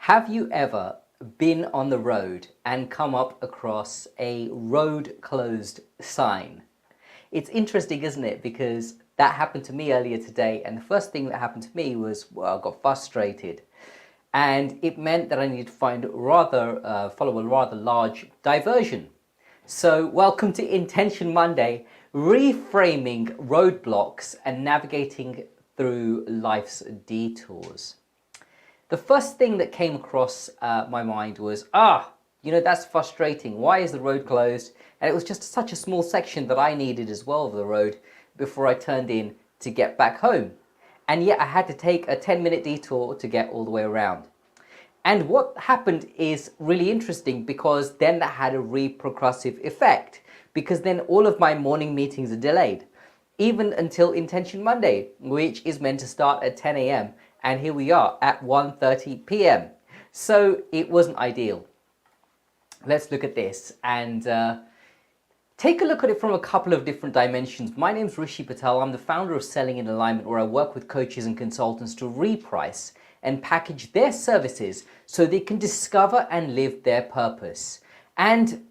Have you ever been on the road and come up across a road closed sign? It's interesting, isn't it? Because that happened to me earlier today, and the first thing that happened to me was, well, I got frustrated. And it meant that I needed to follow a rather large diversion. So welcome to Intention Monday, reframing roadblocks and navigating through life's detours. The first thing that came across my mind was, that's frustrating. Why is the road closed? And it was just such a small section that I needed as well of the road before I turned in to get back home. And yet I had to take a 10-minute detour to get all the way around. And what happened is really interesting, because then that had a repercussive effect, because then all of my morning meetings are delayed, even until Intention Monday, which is meant to start at 10 a.m. And here we are at 1:30 p.m. So it wasn't ideal. Let's look at this and take a look at it from a couple of different dimensions. My name's Rishi Patel. I'm the founder of Selling in Alignment, where I work with coaches and consultants to reprice and package their services so they can discover and live their purpose. And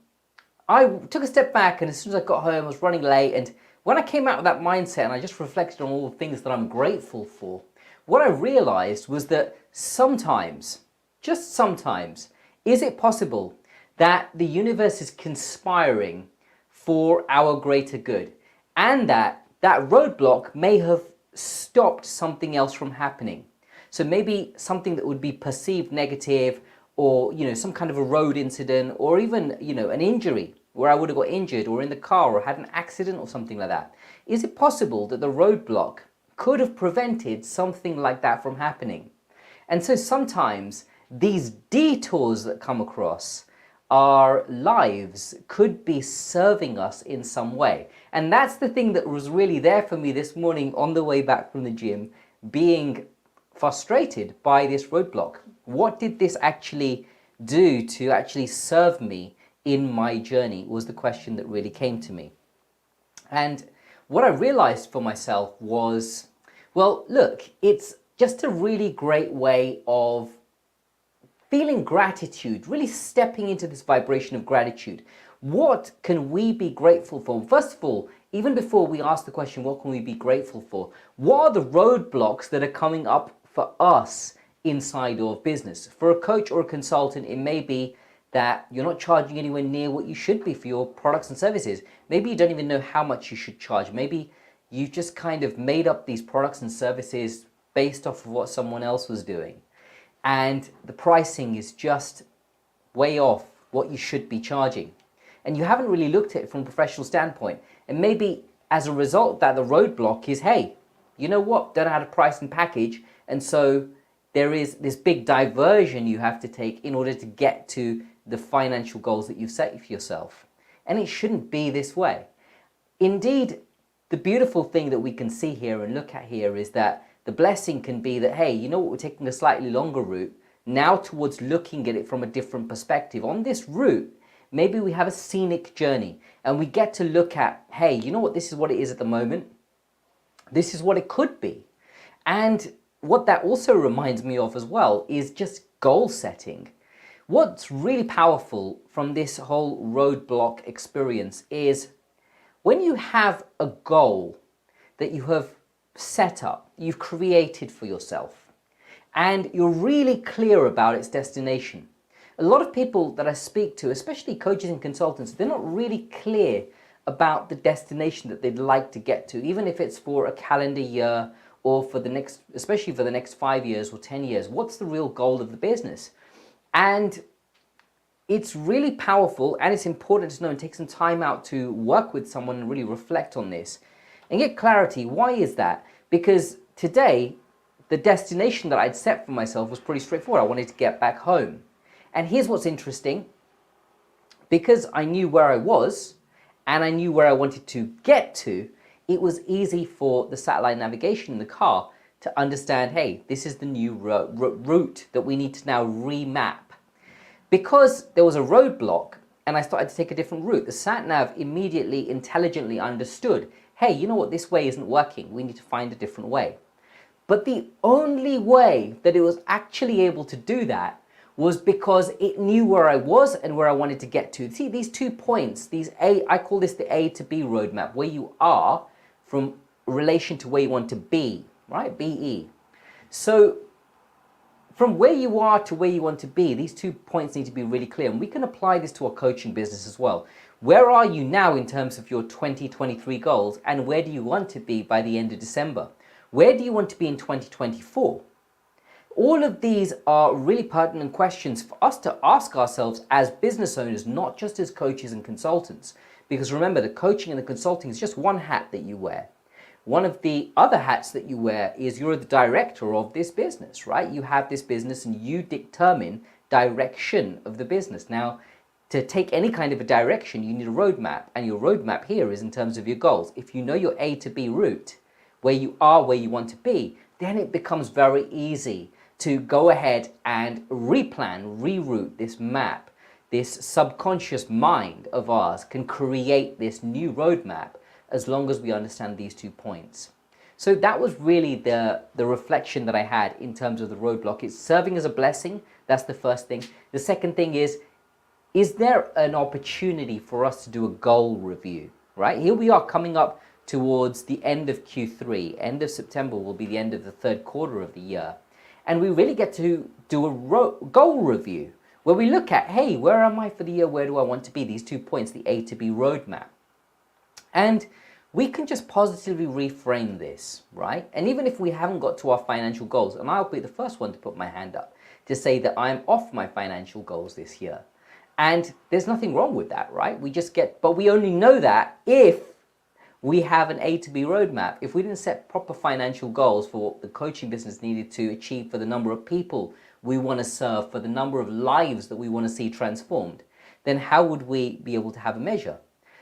I took a step back, and as soon as I got home, I was running late. And when I came out of that mindset and I just reflected on all the things that I'm grateful for, what I realized was that sometimes, just sometimes, is it possible that the universe is conspiring for our greater good, and that roadblock may have stopped something else from happening. So maybe something that would be perceived negative, or some kind of a road incident, or even an injury where I would have got injured, or in the car, or had an accident or something like that. Is it possible that the roadblock could have prevented something like that from happening? And so sometimes these detours that come across our lives could be serving us in some way. And that's the thing that was really there for me this morning on the way back from the gym, being frustrated by this roadblock. What did this actually do to actually serve me in my journey, was the question that really came to me. And what I realized for myself was, well, look, it's just a really great way of feeling gratitude, really stepping into this vibration of gratitude. What can we be grateful for? First of all, even before we ask the question, what can we be grateful for? What are the roadblocks that are coming up for us inside of business? For a coach or a consultant, it may be that you're not charging anywhere near what you should be for your products and services. Maybe you don't even know how much you should charge. Maybe you just kind of made up these products and services based off of what someone else was doing, and the pricing is just way off what you should be charging. And you haven't really looked at it from a professional standpoint. And maybe as a result that the roadblock is, hey, you know what, don't know how to price and package. And so there is this big diversion you have to take in order to get to the financial goals that you've set for yourself. And it shouldn't be this way. Indeed, the beautiful thing that we can see here and look at here is that the blessing can be that, hey, you know what, we're taking a slightly longer route now towards looking at it from a different perspective. On this route, maybe we have a scenic journey, and we get to look at, hey, you know what, this is what it is at the moment. This is what it could be. And what that also reminds me of as well is just goal setting. What's really powerful from this whole roadblock experience is when you have a goal that you have set up, you've created for yourself, and you're really clear about its destination. A lot of people that I speak to, especially coaches and consultants, they're not really clear about the destination that they'd like to get to, even if it's for a calendar year or for the next, especially for the next 5 years or 10 years. What's the real goal of the business? And it's really powerful, and it's important to know and take some time out to work with someone and really reflect on this and get clarity. Why is that? Because today, the destination that I'd set for myself was pretty straightforward. I wanted to get back home. And here's what's interesting. Because I knew where I was and I knew where I wanted to get to, it was easy for the satellite navigation in the car to understand, hey, this is the new route that we need to now remap. Because there was a roadblock and I started to take a different route, the sat-nav immediately, intelligently understood, hey, you know what, this way isn't working. We need to find a different way. But the only way that it was actually able to do that was because it knew where I was and where I wanted to get to. See, these 2 points, I call this the A to B roadmap, where you are from relation to where you want to be, right? BE. So from where you are to where you want to be, these 2 points need to be really clear. And we can apply this to our coaching business as well. Where are you now in terms of your 2023 goals, and where do you want to be by the end of December? Where do you want to be in 2024? All of these are really pertinent questions for us to ask ourselves as business owners, not just as coaches and consultants. Because remember, the coaching and the consulting is just one hat that you wear. One of the other hats that you wear is you're the director of this business, right? You have this business and you determine direction of the business. Now, to take any kind of a direction, you need a roadmap, and your roadmap here is in terms of your goals. If you know your A to B route, where you are, where you want to be, then it becomes very easy to go ahead and replan, reroute this map. This subconscious mind of ours can create this new roadmap as long as we understand these 2 points. So that was really the reflection that I had in terms of the roadblock. It's serving as a blessing. That's the first thing. The second thing is there an opportunity for us to do a goal review, right? Here we are coming up towards the end of Q3. End of September will be the end of the 3rd quarter of the year. And we really get to do a goal review where we look at, hey, where am I for the year? Where do I want to be? These 2 points, the A to B roadmap. And we can just positively reframe this, right? And even if we haven't got to our financial goals, and I'll be the first one to put my hand up to say that I'm off my financial goals this year. And there's nothing wrong with that, right? But we only know that if we have an A to B roadmap. If we didn't set proper financial goals for what the coaching business needed to achieve, for the number of people we want to serve, for the number of lives that we want to see transformed, then how would we be able to have a measure?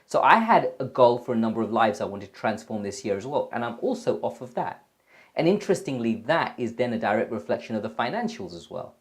So I had a goal for a number of lives I wanted to transform this year as well, and I'm also off of that. And interestingly, that is then a direct reflection of the financials as well.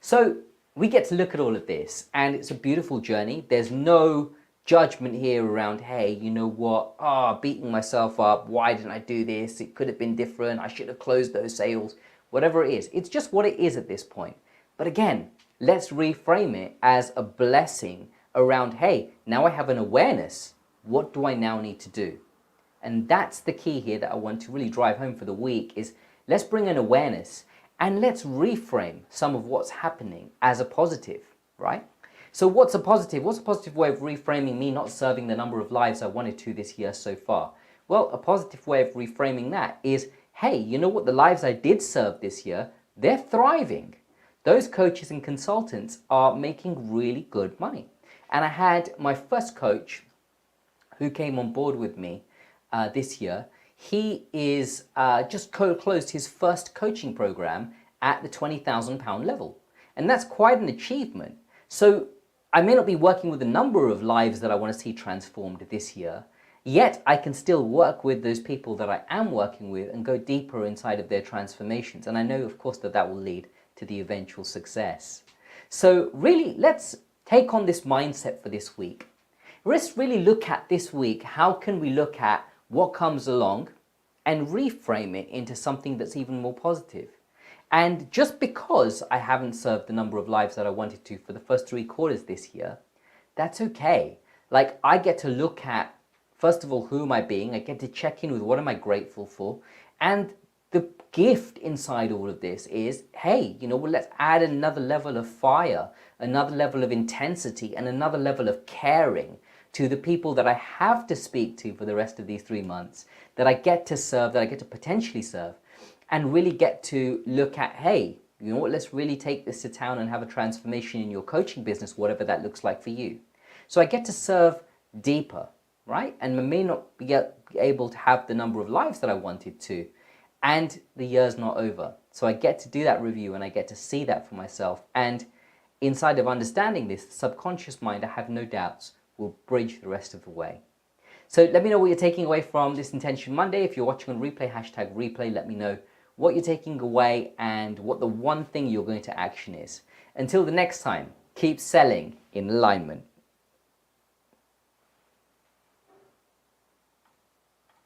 So we get to look at all of this, and it's a beautiful journey. There's no judgment here around, hey, you know what, beating myself up, why didn't I do this? It could have been different, I should have closed those sales, whatever it is. It's just what it is at this point. But again, let's reframe it as a blessing around, hey, now I have an awareness. What do I now need to do? And that's the key here that I want to really drive home for the week is let's bring an awareness and let's reframe some of what's happening as a positive, right? So what's a positive? What's a positive way of reframing me not serving the number of lives I wanted to this year so far? Well, a positive way of reframing that is, hey, you know what? The lives I did serve this year, they're thriving. Those coaches and consultants are making really good money. And I had my first coach who came on board with me this year. He is just closed his first coaching program at the £20,000 level. And that's quite an achievement. So I may not be working with the number of lives that I want to see transformed this year, yet I can still work with those people that I am working with and go deeper inside of their transformations. And I know, of course, that that will lead to the eventual success. So really, let's take on this mindset for this week. Let's really look at this week, how can we look at what comes along and reframe it into something that's even more positive. And just because I haven't served the number of lives that I wanted to for the first 3 quarters this year, that's okay. Like, I get to look at, first of all, who am I being? I get to check in with what am I grateful for? And the gift inside all of this is, hey, you know, well, let's add another level of fire, another level of intensity, and another level of caring to the people that I have to speak to for the rest of these 3 months, that I get to serve, that I get to potentially serve, and really get to look at, hey, you know what, let's really take this to town and have a transformation in your coaching business, whatever that looks like for you. So I get to serve deeper, right? And I may not be able to have the number of lives that I wanted to, and the year's not over. So I get to do that review and I get to see that for myself. And inside of understanding this, the subconscious mind, I have no doubts, will bridge the rest of the way. So let me know what you're taking away from this Intention Monday. If you're watching on replay, hashtag replay, let me know what you're taking away and what the one thing you're going to action is. Until the next time, keep selling in alignment.